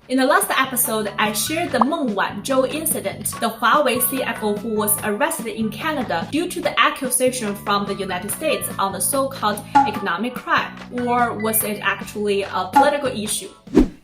In the last episode, I shared the Meng Wanzhou incident, the Huawei CFO who was arrested in Canada due to the accusation from the United States on the so-called economic crime, or was it actually a political issue?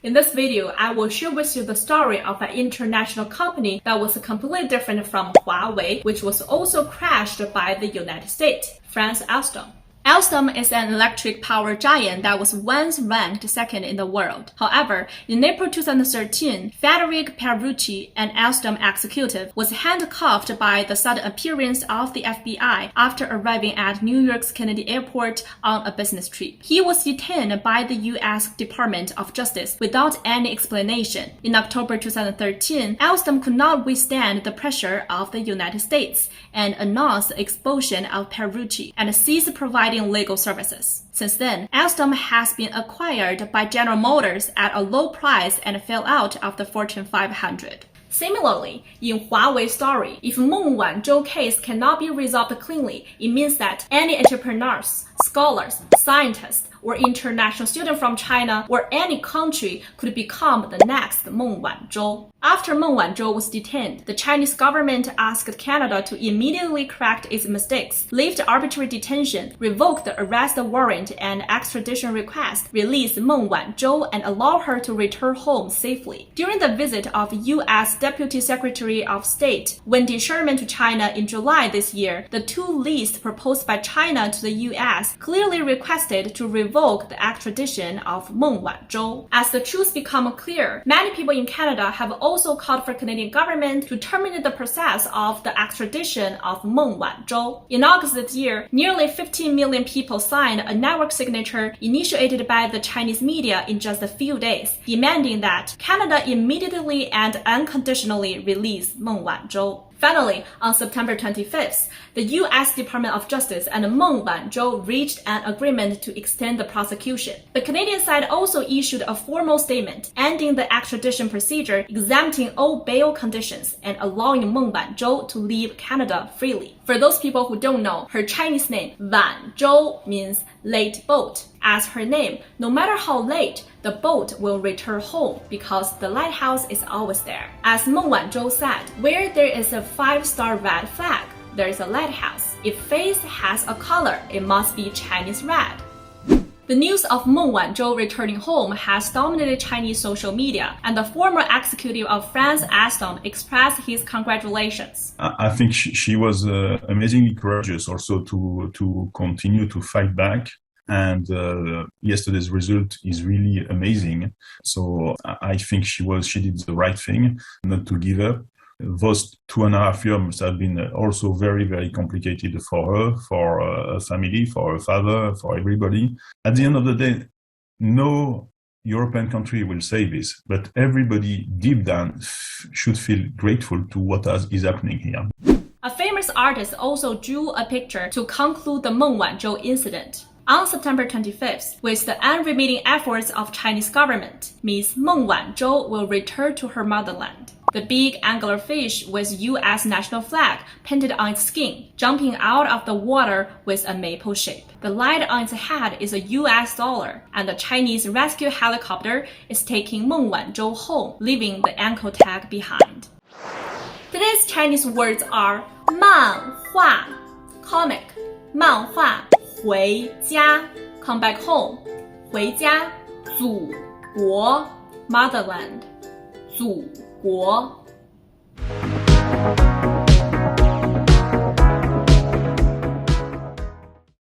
In this video, I will share with you the story of an international company that was completely different from Huawei, which was also crashed by the United States, France Alstom. Alstom is an electric power giant that was once ranked second in the world. However, in April 2013, Federico Pierucci, an Alstom executive, was handcuffed by the sudden appearance of the FBI after arriving at New York's Kennedy Airport on a business trip. He was detained by the U.S. Department of Justice without any explanation. In October 2013, Alstom could not withstand the pressure of the United States and announced the expulsion of Pierucci and ceased providing legal services. Since then, Alstom has been acquired by General Motors at a low price and fell out of the Fortune 500. Similarly, in Huawei's story, if Meng Wanzhou case cannot be resolved cleanly, it means that any entrepreneurs, scholars, scientists, or international student from China or any country could become the next Meng Wanzhou. After Meng Wanzhou was detained, the Chinese government asked Canada to immediately correct its mistakes, lift arbitrary detention, revoke the arrest warrant and extradition request, release Meng Wanzhou, and allow her to return home safely. During the visit of U.S. Deputy Secretary of State Wendy Sherman to China in July this year, the two lists proposed by China to the U.S. clearly requested to revoke the extradition of Meng Wanzhou. As the truth becomes clear, many people in Canada have also called for Canadian government to terminate the process of the extradition of Meng Wanzhou. In August this year, nearly 15 million people signed a network signature initiated by the Chinese media in just a few days, demanding that Canada immediately and unconditionally release Meng Wanzhou. Finally, on September 25th, the U.S. Department of Justice and Meng Wanzhou reached an agreement to extend the prosecution. The Canadian side also issued a formal statement ending the extradition procedure, exempting all bail conditions, and allowing Meng Wanzhou to leave Canada freely. For those people who don't know, her Chinese name, Wanzhou, means late boat. As her name, no matter how late, the boat will return home because the lighthouse is always there. As Meng Wanzhou said, where there is a 5-star red flag, there is a lighthouse. If face has a color, it must be Chinese red. The news of Meng Wanzhou returning home has dominated Chinese social media, and the former executive of France Alstom expressed his congratulations. I think she was amazingly courageous also to continue to fight back. And yesterday's result is really amazing. So I think she did the right thing, not to give up. Those 2.5 years must have been also very, very complicated for her, for her family, for her father, for everybody. At the end of the day, no European country will say this, but everybody deep down should feel grateful to what is happening here. A famous artist also drew a picture to conclude the Meng Wanzhou incident. On September 25th, with the unremitting efforts of Chinese government, Ms. Meng Wanzhou will return to her motherland. The big angular fish with U.S. national flag painted on its skin, jumping out of the water with a maple shape. The light on its head is a U.S. dollar, and the Chinese rescue helicopter is taking Meng Wanzhou home, leaving the ankle tag behind. Today's Chinese words are 漫画 comic, 漫画 回家 come back home, 回家 祖国 motherland, 祖国